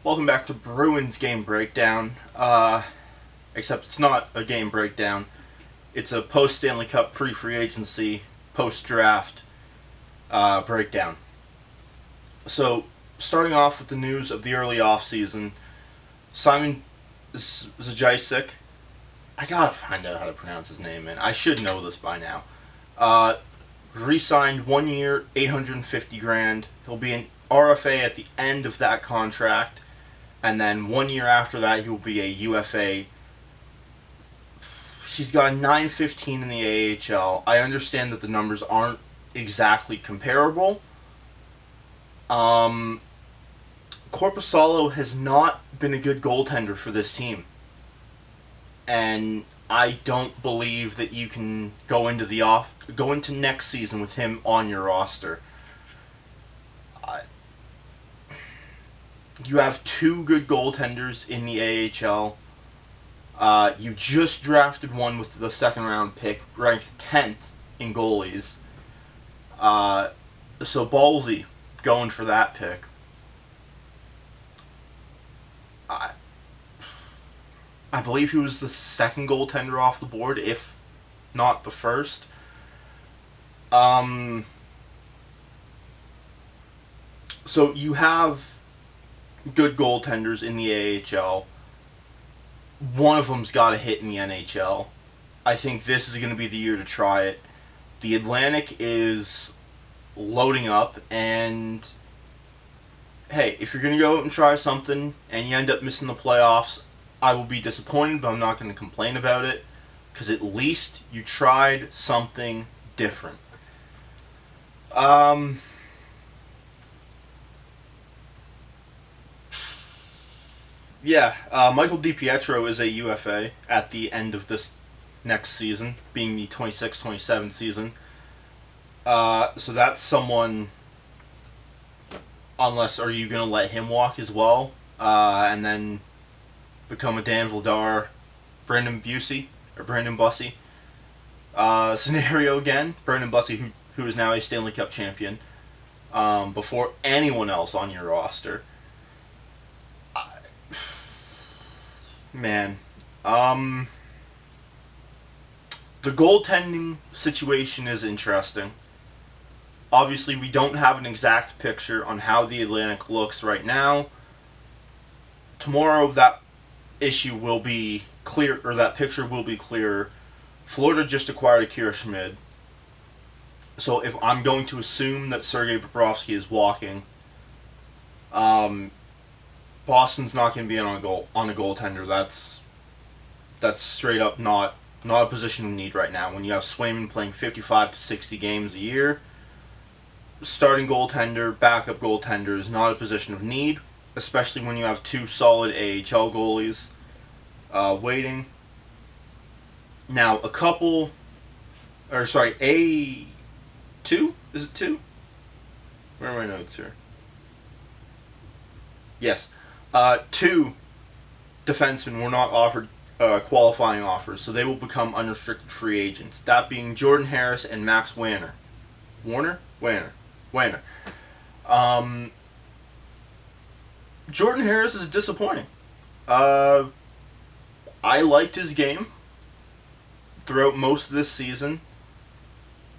Welcome back to Bruins Game Breakdown. Except it's not a game breakdown. It's a post-Stanley Cup pre-free agency, post-draft breakdown. So, starting off with the news of the early offseason, Simon Zajacic, I gotta find out how to pronounce his name, man. I should know this by now. Re-signed 1 year, $850,000. He'll be an RFA at the end of that contract, and then 1 year after that, he will be a UFA. He's got a .915 in the AHL. I understand that the numbers aren't exactly comparable. Korpisalo has not been a good goaltender for this team, and I don't believe that you can go into next season with him on your roster. You have two good goaltenders in the AHL. You just drafted one with the second round pick, ranked 10th in goalies. So ballsy going for that pick. I believe he was the second goaltender off the board, if not the first. So you have good goaltenders in the AHL. One of them's got a hit in the NHL. I think this is going to be the year to try it. The Atlantic is loading up, and hey, if you're going to go out and try something and you end up missing the playoffs, I will be disappointed, but I'm not going to complain about it, because at least you tried something different. Michael DiPietro is a UFA at the end of this next season, being the 26-27 season. So that's someone, unless, are you going to let him walk as well, and then become a Dan Vladar, Brandon Bussey scenario again? Brandon Bussey, who is now a Stanley Cup champion, before anyone else on your roster. Man, the goaltending situation is interesting. Obviously, we don't have an exact picture on how the Atlantic looks right now. Tomorrow, that issue will be clear, or that picture will be clearer. Florida just acquired Akira Schmid. So if I'm going to assume that Sergei Bobrovsky is walking, Boston's not going to be on a goaltender. That's straight up not a position we need right now. When you have Swayman playing 55 to 60 games a year, starting goaltender, backup goaltender is not a position of need, especially when you have two solid AHL goalies waiting. Now, A2? Is it 2? Where are my notes here? Yes. 2 defensemen were not offered qualifying offers, so they will become unrestricted free agents. That being Jordan Harris and Max Wanner. Wanner. Jordan Harris is disappointing. I liked his game throughout most of this season.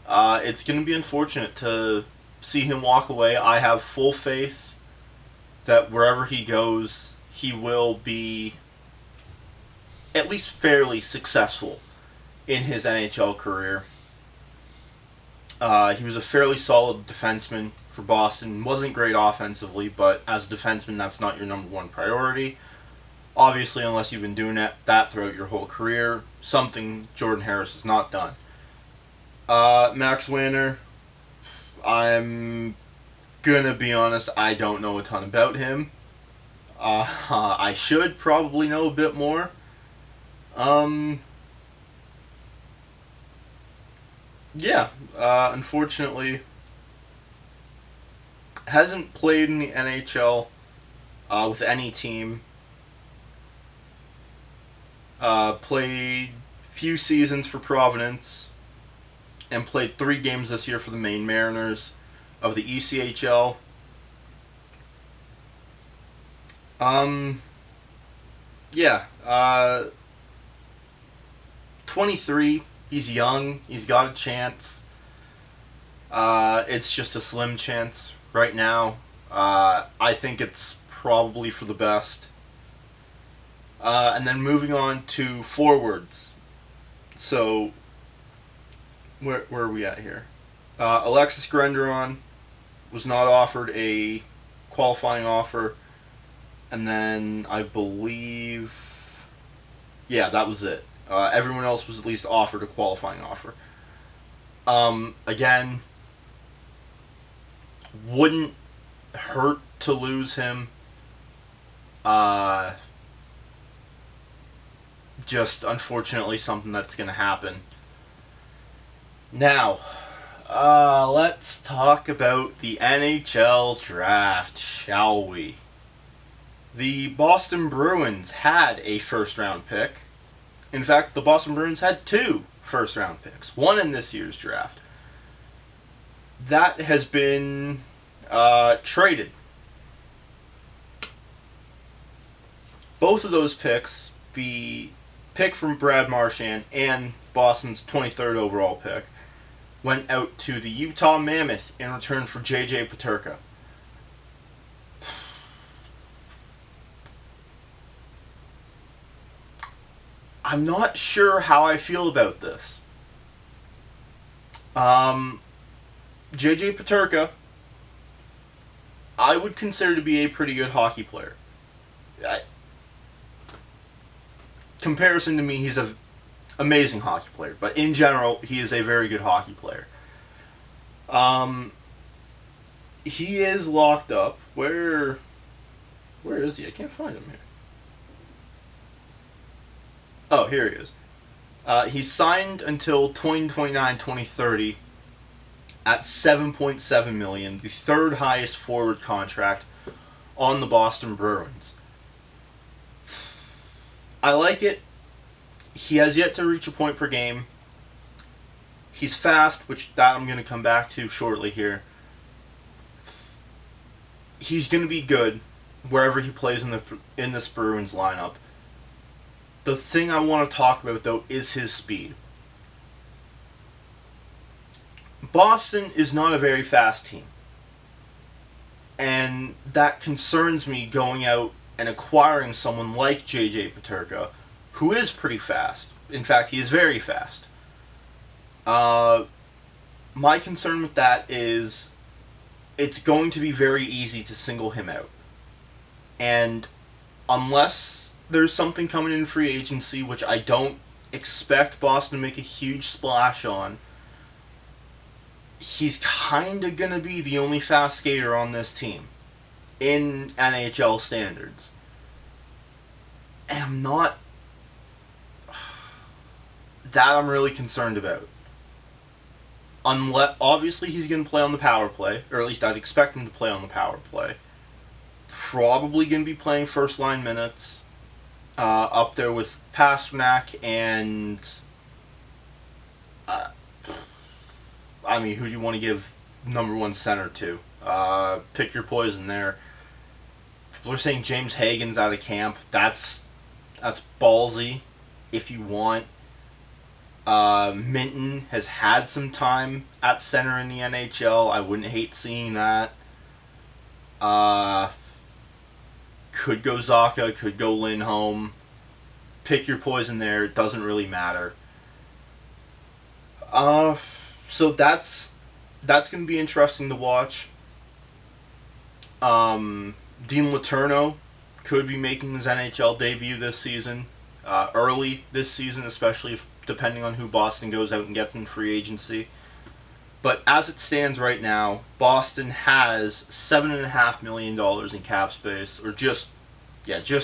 It's going to be unfortunate to see him walk away. I have full faith that wherever he goes, he will be at least fairly successful in his NHL career. He was a fairly solid defenseman for Boston. Wasn't great offensively, but as a defenseman, that's not your number one priority. Obviously, unless you've been doing that throughout your whole career, something Jordan Harris has not done. Max Wanner, I'm gonna be honest, I don't know a ton about him. I should probably know a bit more. Unfortunately, hasn't played in the NHL with any team. Played few seasons for Providence, and played 3 games this year for the Maine Mariners of the ECHL. Um, yeah. 23. He's young. He's got a chance. It's just a slim chance right now. I think it's probably for the best. And then moving on to forwards. So, where are we at here? Alexis Grenderon was not offered a qualifying offer. And then I believe, yeah, that was it. Everyone else was at least offered a qualifying offer. Again, wouldn't hurt to lose him. Just unfortunately something that's going to happen. Now, let's talk about the NHL draft, shall we? The Boston Bruins had a first round pick. In fact, the Boston Bruins had 2 first round picks, one in this year's draft. That has been traded. Both of those picks, the pick from Brad Marchand and Boston's 23rd overall pick, went out to the Utah Mammoth in return for J.J. Peterka. I'm not sure how I feel about this. J.J. Peterka, I would consider to be a pretty good hockey player. Comparison to me, he's an amazing hockey player, but in general, he is a very good hockey player. He is locked up. Where is he? I can't find him here. Oh, here he is. He's signed until 2029-2030 at $7.7 million, the third highest forward contract on the Boston Bruins. I like it. He has yet to reach a point per game. He's fast, which that I'm going to come back to shortly here. He's going to be good wherever he plays in this Bruins lineup. The thing I want to talk about, though, is his speed. Boston is not a very fast team. And that concerns me going out and acquiring someone like J.J. Peterka, who is pretty fast. In fact, he is very fast. My concern with that is it's going to be very easy to single him out. And unless there's something coming in free agency, which I don't expect Boston to make a huge splash on, he's kind of going to be the only fast skater on this team in NHL standards. And I'm not... That I'm really concerned about. Unless, obviously, he's going to play on the power play, or at least I'd expect him to play on the power play. Probably going to be playing first line minutes, up there with Pasternak and... I mean, who do you want to give number 1 center to? Pick your poison there. People are saying James Hagen's out of camp. That's ballsy, if you want. Minton has had some time at center in the NHL. I wouldn't hate seeing that. Could go Zaka, could go Lindholm. Pick your poison there. It doesn't really matter. So that's going to be interesting to watch. Dean Letourneau could be making his NHL debut this season. Early this season, especially depending on who Boston goes out and gets in free agency. But as it stands right now, Boston has $7.5 million in cap space, or just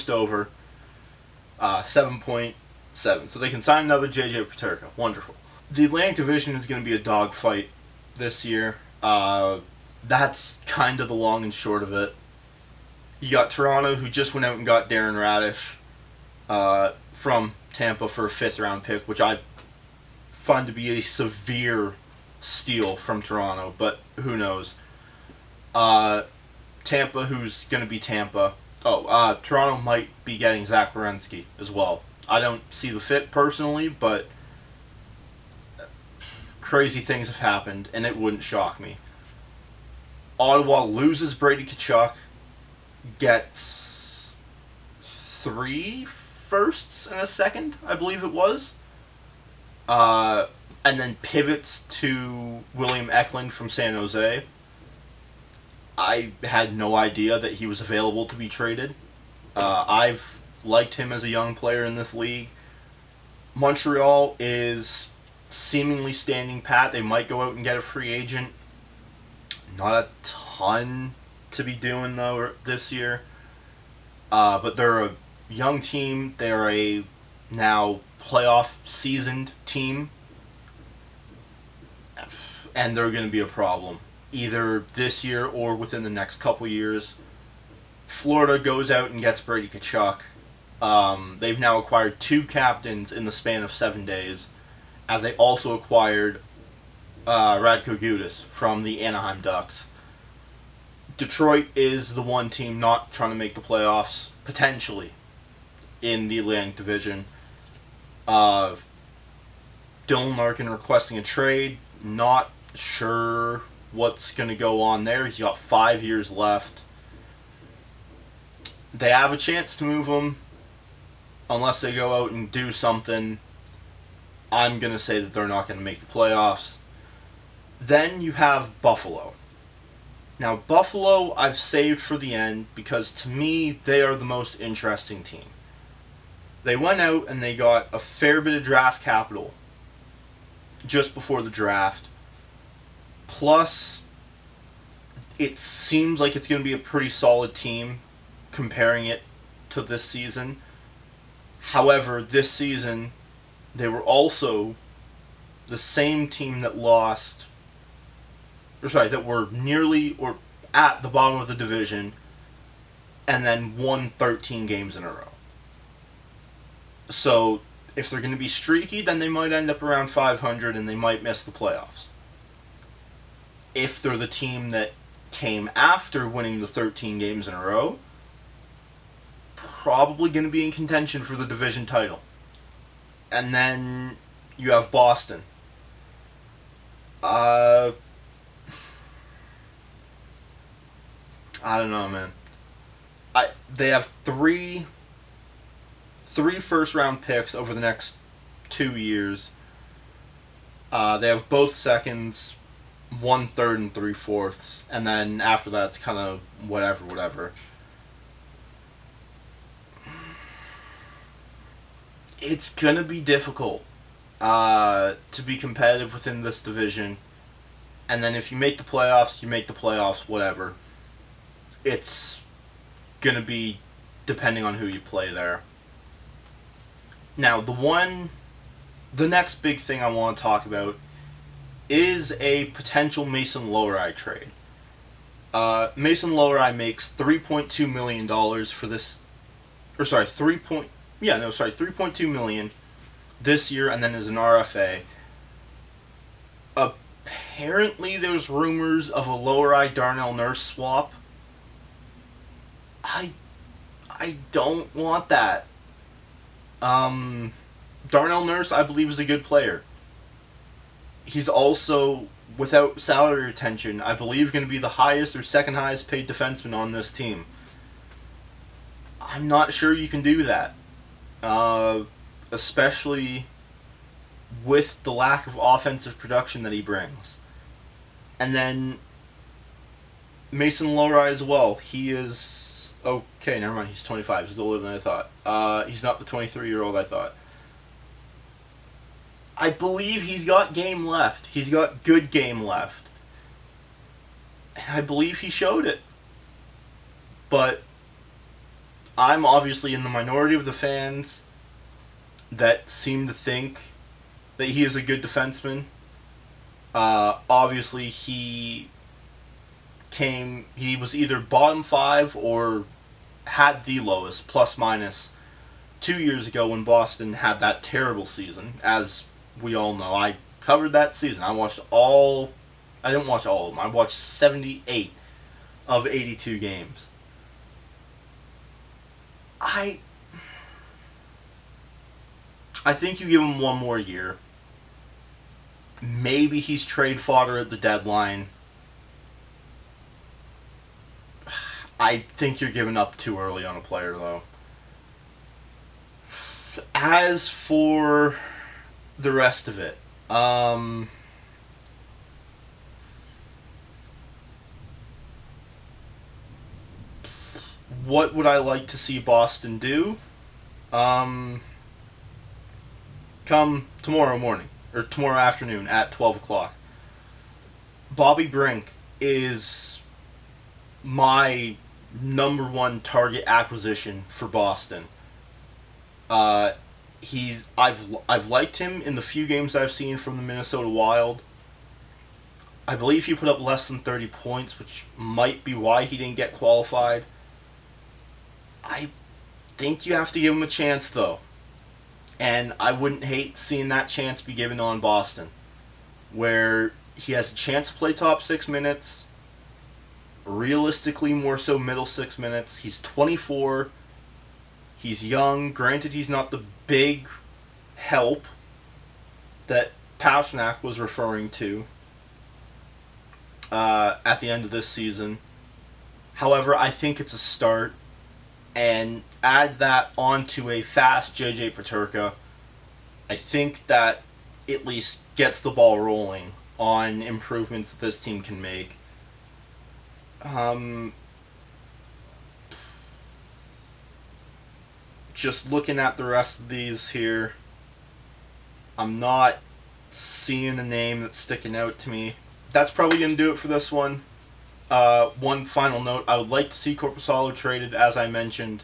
over 7.7. So they can sign another J.J. Peterka. Wonderful. The Atlantic Division is going to be a dogfight this year. That's kind of the long and short of it. You got Toronto, who just went out and got Darren Radish from Tampa for a 5th-round pick, which I find to be a severe steal from Toronto, but who knows. Tampa, who's going to be Tampa. Toronto might be getting Zach Werenski as well. I don't see the fit personally, but crazy things have happened, and it wouldn't shock me. Ottawa loses Brady Tkachuk, gets 3 firsts and a second, I believe it was. And then pivots to William Eklund from San Jose. I had no idea that he was available to be traded. I've liked him as a young player in this league. Montreal is seemingly standing pat. They might go out and get a free agent. Not a ton to be doing, though, this year. But they're a young team. They're a now playoff seasoned team. And they're going to be a problem, either this year or within the next couple years. Florida goes out and gets Brady Tkachuk. They've now acquired 2 captains in the span of 7 days, as they also acquired Radko Gudas from the Anaheim Ducks. Detroit is the one team not trying to make the playoffs, potentially, in the Atlantic Division. Dylan Larkin requesting a trade. Not sure what's going to go on there. He's got 5 years left. They have a chance to move him, unless they go out and do something. I'm going to say that they're not going to make the playoffs. Then you have Buffalo. Now, Buffalo I've saved for the end because, to me, they are the most interesting team. They went out and they got a fair bit of draft capital just before the draft. Plus, it seems like it's going to be a pretty solid team comparing it to this season. However, this season, they were also the same team that that were nearly or at the bottom of the division and then won 13 games in a row. So, if they're going to be streaky, then they might end up around 500 and they might miss the playoffs. If they're the team that came after winning the 13 games in a row, probably going to be in contention for the division title. And then you have Boston. I don't know, man. They have three first round picks over the next 2 years. They have both seconds, 1/3 and 3/4, and then after that it's kind of whatever. It's gonna be difficult to be competitive within this division, and then if you make the playoffs, you make the playoffs, whatever. It's gonna be depending on who you play there. Now, the next big thing I want to talk about is a potential Mason Lohrei trade. Mason Lohrei makes $3.2 million for this, $3.2 million this year, and then as an RFA. Apparently, there's rumors of a Lohrei-Darnell Nurse swap. I don't want that. Darnell Nurse, I believe, is a good player. He's also, without salary retention, I believe going to be the highest or second highest paid defenseman on this team. I'm not sure you can do that. Especially with the lack of offensive production that he brings. And then Mason Lohrei as well. He is... Okay, never mind. He's 25. He's older than I thought. He's not the 23-year-old I thought. I believe he's got game left. He's got good game left. And I believe he showed it. But I'm obviously in the minority of the fans that seem to think that he is a good defenseman. Obviously, he was either bottom 5 or had the lowest, plus minus, 2 years ago when Boston had that terrible season. As we all know, I covered that season. I didn't watch all of them. I watched 78 of 82 games. I think you give him one more year. Maybe he's trade fodder at the deadline. I think you're giving up too early on a player, though. As for the rest of it, what would I like to see Boston do? Come tomorrow morning, or tomorrow afternoon at 12 o'clock. Bobby Brink is my number one target acquisition for Boston. I've liked him in the few games I've seen from the Minnesota Wild. I believe he put up less than 30 points, which might be why he didn't get qualified. I think you have to give him a chance, though. And I wouldn't hate seeing that chance be given on Boston, where he has a chance to play top 6 minutes, realistically more so middle 6 minutes. He's 24. He's young. Granted, he's not the big help that Pasternak was referring to at the end of this season. However, I think it's a start. And add that onto a fast JJ Peterka, I think that at least gets the ball rolling on improvements that this team can make. Just looking at the rest of these here, I'm not seeing a name that's sticking out to me. That's probably going to do it for this one. One final note, I would like to see Korpisalo traded, as I mentioned.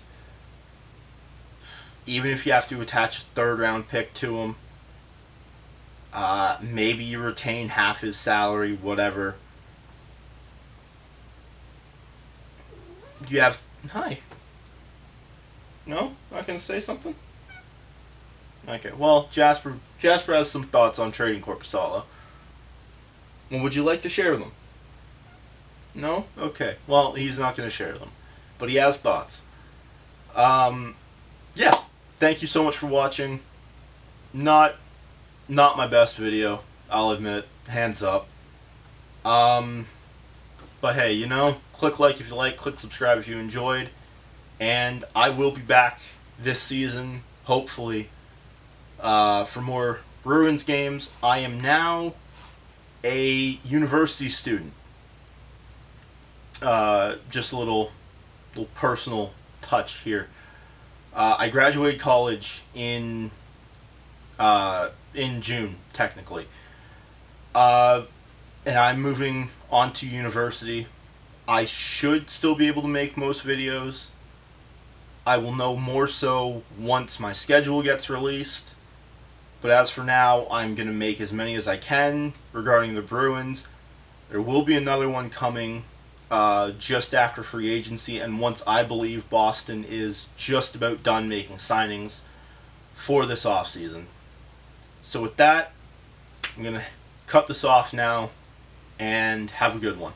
Even if you have to attach a third-round pick to him. Maybe you retain half his salary, whatever. You have... Hi. No? Not going to say something? Okay, well, Jasper has some thoughts on trading Korpisalo. Well, would you like to share them? No? Okay. Well, he's not going to share them. But he has thoughts. Yeah. Thank you so much for watching. Not my best video, I'll admit. Hands up. But hey, you know, click like if you like, click subscribe if you enjoyed. And I will be back this season, hopefully, for more Bruins games. I am now a university student. Just a little personal touch here. I graduated college in June, technically. And I'm moving on to university. I should still be able to make most videos. I will know more so once my schedule gets released. But as for now, I'm going to make as many as I can regarding the Bruins. There will be another one coming just after free agency, and once I believe Boston is just about done making signings for this offseason. So with that, I'm going to cut this off now, and have a good one.